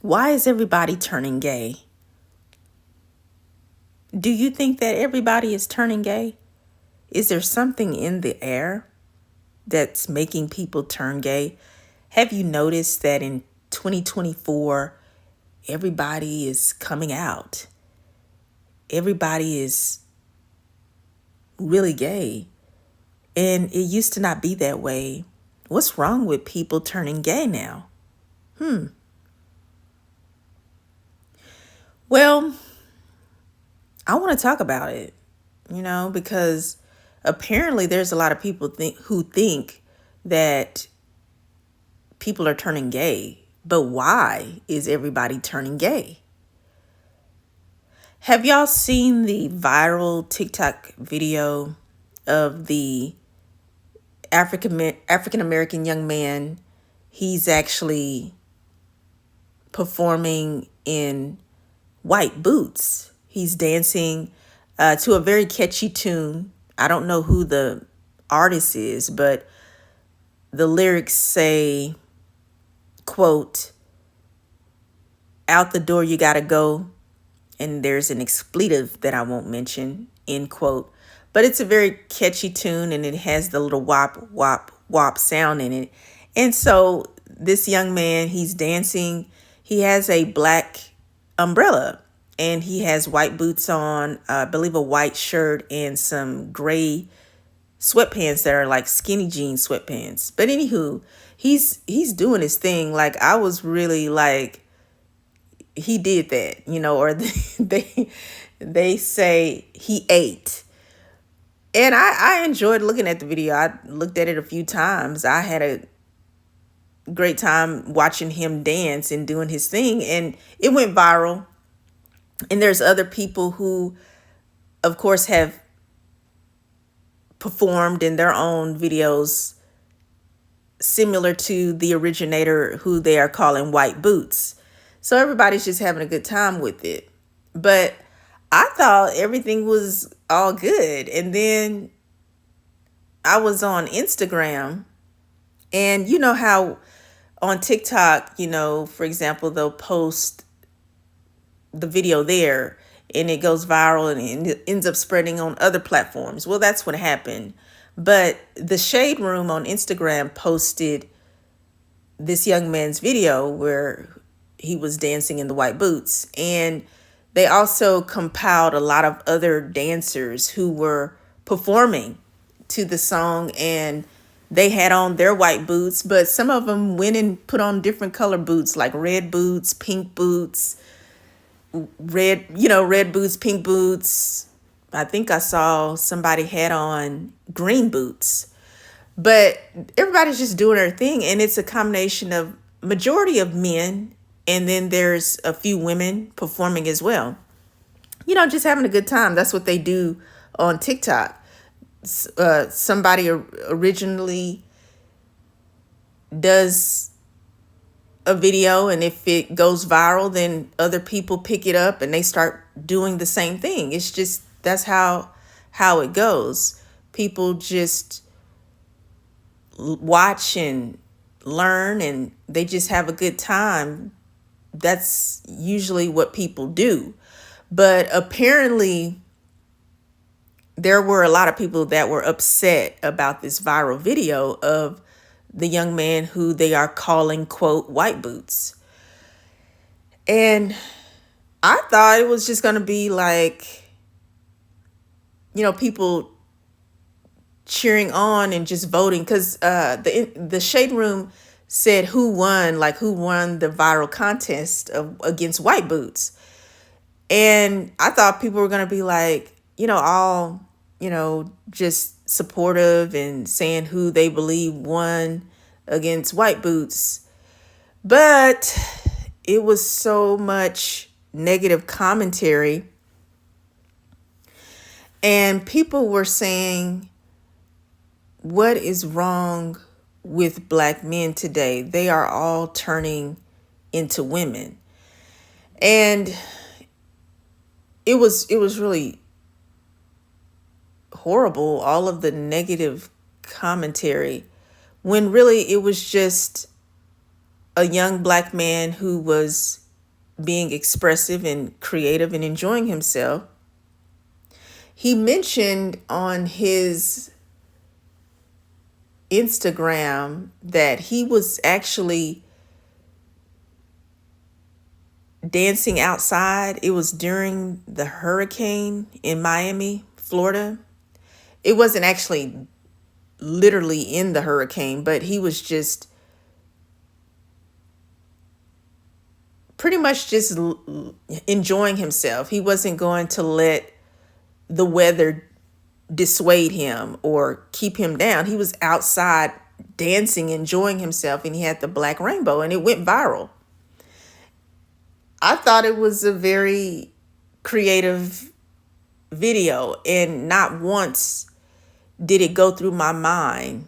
Why is everybody turning gay? Do you think that everybody is turning gay? Is there something in the air that's making people turn gay? Have you noticed that in 2024, everybody is coming out? Everybody is really gay. And it used to not be that way. What's wrong with people turning gay now? Well, I want to talk about it, because apparently there's a lot of people who think that people are turning gay. But why is everybody turning gay? Have y'all seen the viral TikTok video of the African American young man? He's actually performing in white boots. He's dancing to a very catchy tune. I don't know who the artist is, but the lyrics say, quote, "Out the door you gotta go," and there's an expletive that I won't mention, end quote. But it's a very catchy tune, and it has the little wop, wop, wop sound in it. And so this young man, he's dancing. He has a black umbrella, and he has white boots on, I believe a white shirt and some gray sweatpants that are like skinny jean sweatpants. But anywho, he's doing his thing. Like, I was really like, he did that, or they say he ate. And I enjoyed looking at the video. I looked at it a few times. I had a great time watching him dance and doing his thing, and it went viral. And there's other people who, of course, have performed in their own videos similar to the originator, who they are calling White Boots. So everybody's just having a good time with it. But I thought everything was all good. And then I was on Instagram, and you know how on TikTok, for example, they'll post the video there and it goes viral and it ends up spreading on other platforms. Well, that's what happened. But the Shade Room on Instagram posted this young man's video where he was dancing in the white boots. And they also compiled a lot of other dancers who were performing to the song, and they had on their white boots, but some of them went and put on different color boots, like red boots, pink boots, red boots, pink boots. I think I saw somebody had on green boots. But everybody's just doing their thing, and it's a combination of majority of men, and then there's a few women performing as well. Just having a good time. That's what they do on TikTok. Somebody originally does a video, and if it goes viral, then other people pick it up and they start doing the same thing. It's just, that's how it goes. People just watch and learn, and they just have a good time. That's usually what people do. But apparently there were a lot of people that were upset about this viral video of the young man who they are calling, quote, white boots. And I thought it was just going to be like, people cheering on and just voting, because the Shade Room said who won the viral contest against white boots. And I thought people were going to be like, all, just supportive and saying who they believe won against white boots. But it was so much negative commentary. And people were saying, what is wrong with Black men today? They are all turning into women. And it was really horrible, all of the negative commentary, when really it was just a young Black man who was being expressive and creative and enjoying himself, he mentioned on his Instagram that he was actually dancing outside. It was during the hurricane in Miami, Florida. It wasn't actually literally in the hurricane, but he was just pretty much just enjoying himself. He wasn't going to let the weather dissuade him or keep him down. He was outside dancing, enjoying himself, and he had the black rainbow, and it went viral. I thought it was a very creative video, and not once did it go through my mind,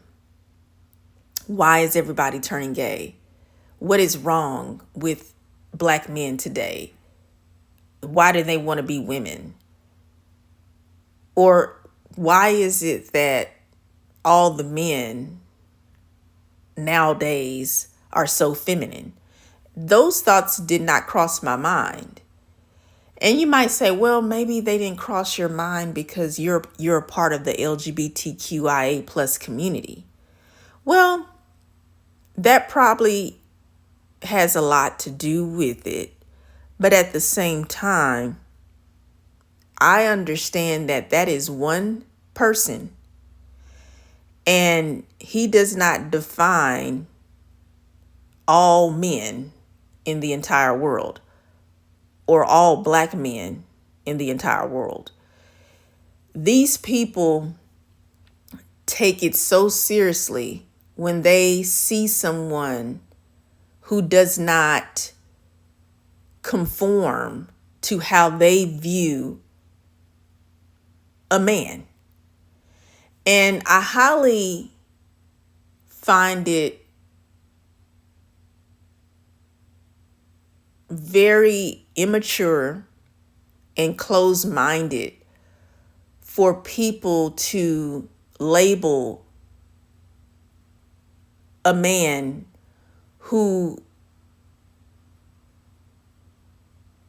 why is everybody turning gay? What is wrong with black men today? Why do they want to be women? Or why is it that all the men nowadays are so feminine? Those thoughts did not cross my mind. And you might say, well, maybe they didn't cross your mind because you're a part of the LGBTQIA plus community. Well, that probably has a lot to do with it. But at the same time, I understand that that is one person, and he does not define all men in the entire world or all black men in the entire world. These people take it so seriously when they see someone who does not conform to how they view a man. And I highly find it very immature and closed-minded for people to label a man who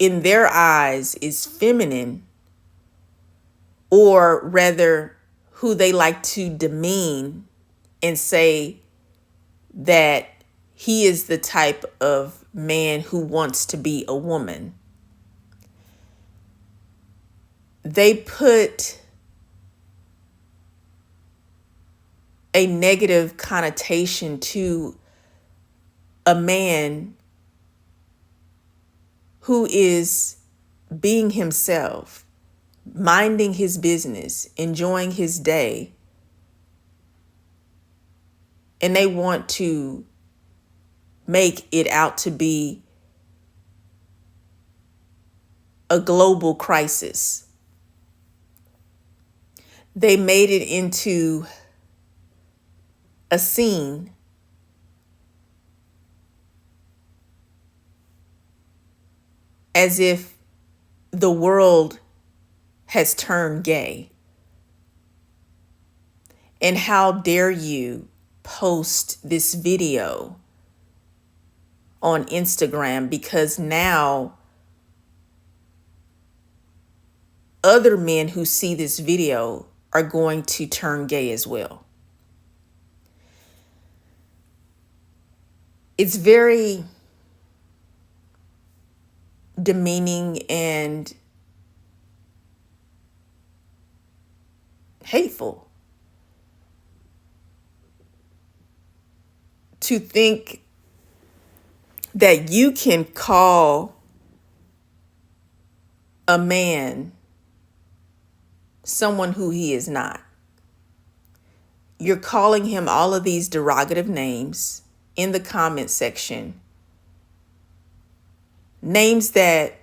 in their eyes is feminine, or rather who they like to demean and say that he is the type of man who wants to be a woman. They put a negative connotation to a man who is being himself, minding his business, enjoying his day, and they want to make it out to be a global crisis. They made it into a scene as if the world has turned gay. And how dare you post this video on Instagram, because now other men who see this video are going to turn gay as well. It's very demeaning and hateful to think that you can call a man someone who he is not. You're calling him all of these derogative names in the comment section, names that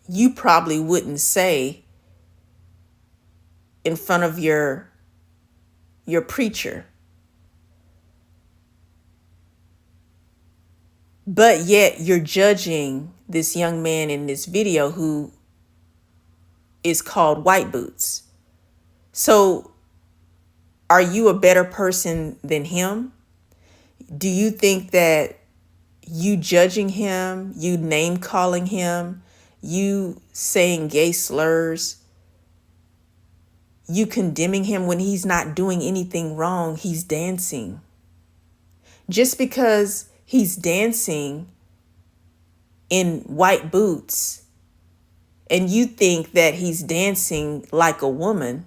you probably wouldn't say in front of your preacher. But yet you're judging this young man in this video who is called White Boots. So are you a better person than him? Do you think that you judging him, you name calling him, you saying gay slurs, you condemning him when he's not doing anything wrong, he's dancing. Just because he's dancing in white boots and you think that he's dancing like a woman,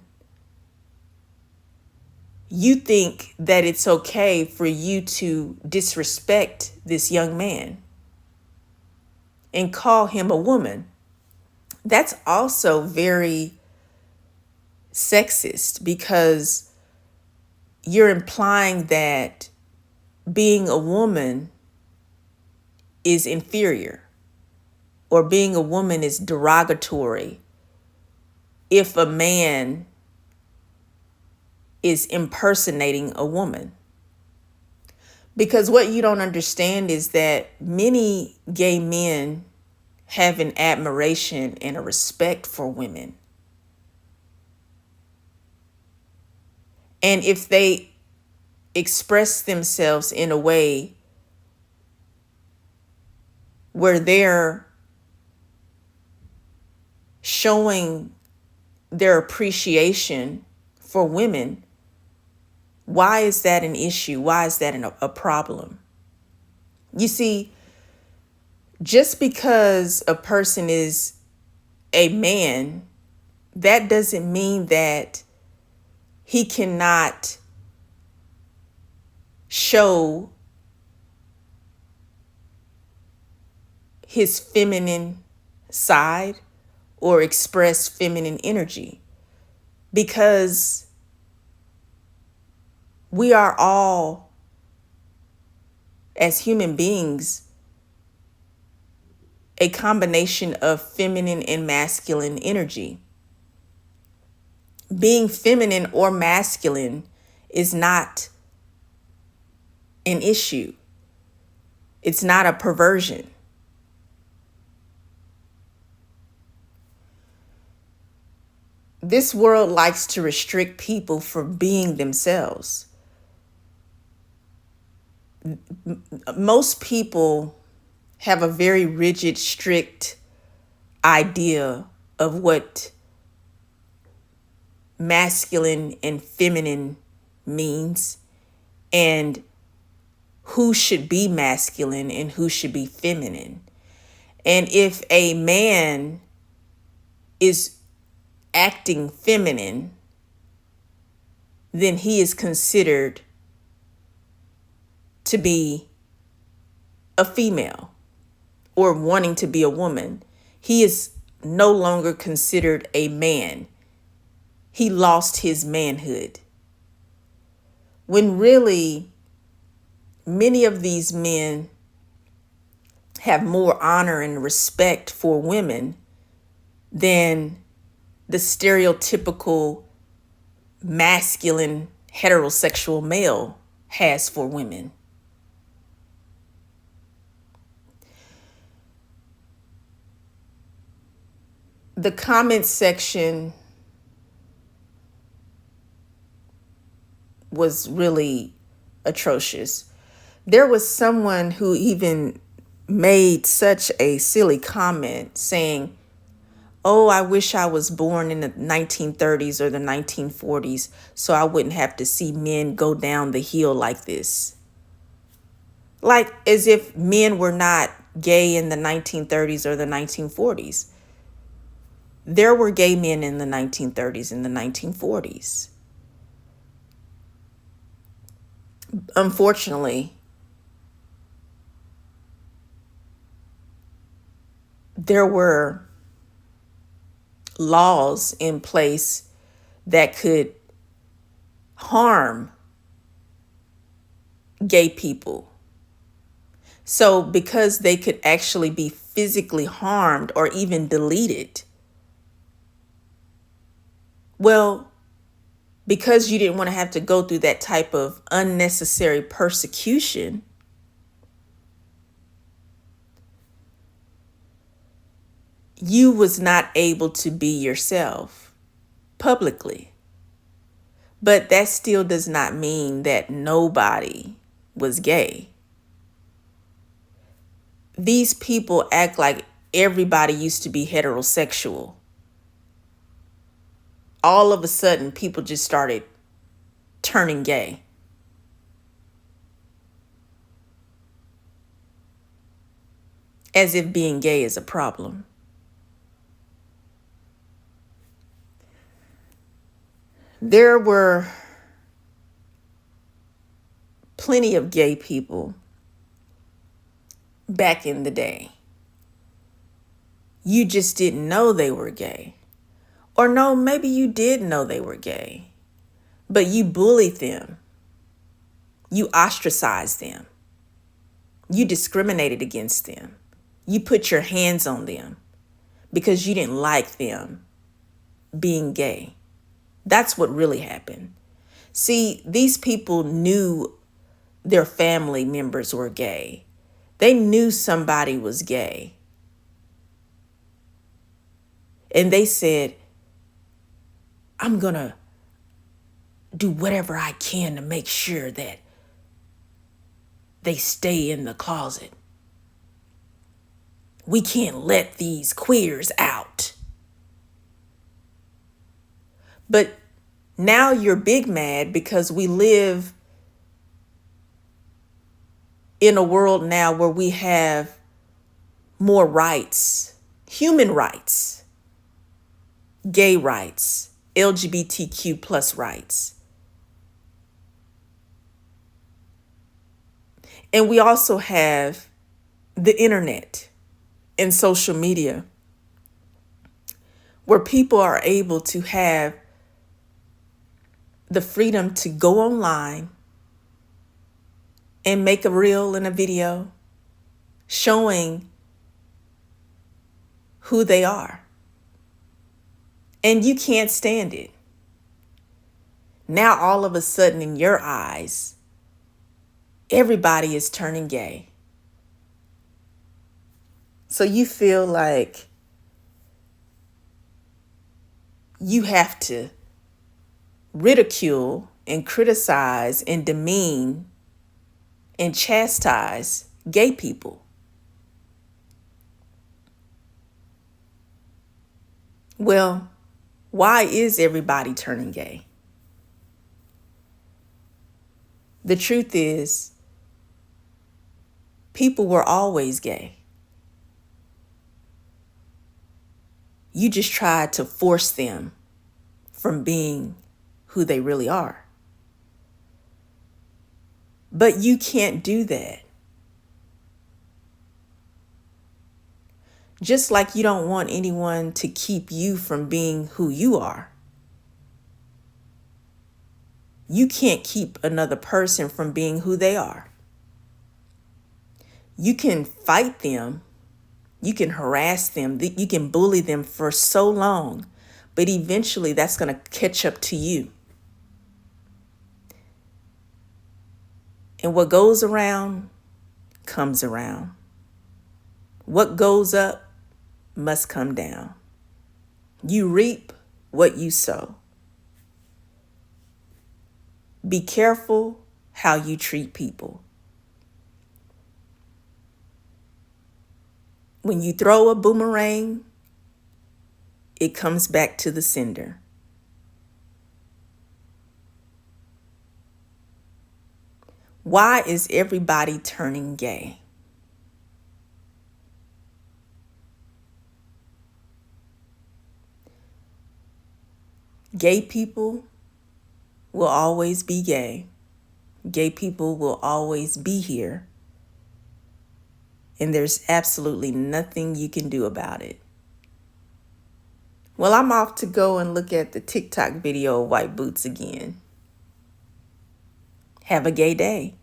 you think that it's okay for you to disrespect this young man and call him a woman. That's also very sexist, because you're implying that being a woman is inferior, or being a woman is derogatory if a man is impersonating a woman. Because what you don't understand is that many gay men have an admiration and a respect for women. And if they express themselves in a way where they're showing their appreciation for women, why is that an issue? Why is that a problem? You see, just because a person is a man, that doesn't mean that he cannot show his feminine side or express feminine energy, because we are all, as human beings, a combination of feminine and masculine energy. Being feminine or masculine is not an issue. It's not a perversion. This world likes to restrict people from being themselves. Most people have a very rigid, strict idea of what masculine and feminine means, and who should be masculine and who should be feminine. And if a man is acting feminine, then he is considered to be a female or wanting to be a woman. He is no longer considered a man. He lost his manhood. When really, many of these men have more honor and respect for women than the stereotypical masculine heterosexual male has for women. The comment section was really atrocious. There was someone who even made such a silly comment saying, "Oh, I wish I was born in the 1930s or the 1940s so I wouldn't have to see men go down the hill like this." Like as if men were not gay in the 1930s or the 1940s. There were gay men in the 1930s and the 1940s. Unfortunately, there were laws in place that could harm gay people. So because they could actually be physically harmed or even deleted, well, because you didn't want to have to go through that type of unnecessary persecution, you was not able to be yourself publicly. But that still does not mean that nobody was gay. these people act like everybody used to be heterosexual. All of a sudden, people just started turning gay. As if being gay is a problem. There were plenty of gay people back in the day. You just didn't know they were gay. Or no, maybe you did know they were gay, but you bullied them. You ostracized them. You discriminated against them. You put your hands on them because you didn't like them being gay. That's what really happened. See, these people knew their family members were gay. They knew somebody was gay. And they said, I'm going to do whatever I can to make sure that they stay in the closet. We can't let these queers out. But now you're big mad because we live in a world now where we have more rights, human rights, gay rights, LGBTQ plus rights. And we also have the internet and social media where people are able to have the freedom to go online and make a reel and a video showing who they are. And you can't stand it. Now, all of a sudden, in your eyes, everybody is turning gay. So you feel like you have to ridicule and criticize and demean and chastise gay people. Well, why is everybody turning gay? The truth is, people were always gay. You just tried to force them from being who they really are. But you can't do that. Just like you don't want anyone to keep you from being who you are. You can't keep another person from being who they are. You can fight them. You can harass them. You can bully them for so long. But eventually that's going to catch up to you. And what goes around comes around. What goes up must come down. You reap what you sow. Be careful how you treat people. When you throw a boomerang, it comes back to the sender. Why is everybody turning gay? Gay people will always be gay. Gay people will always be here. And there's absolutely nothing you can do about it. Well, I'm off to go and look at the TikTok video of white boots again. Have a gay day.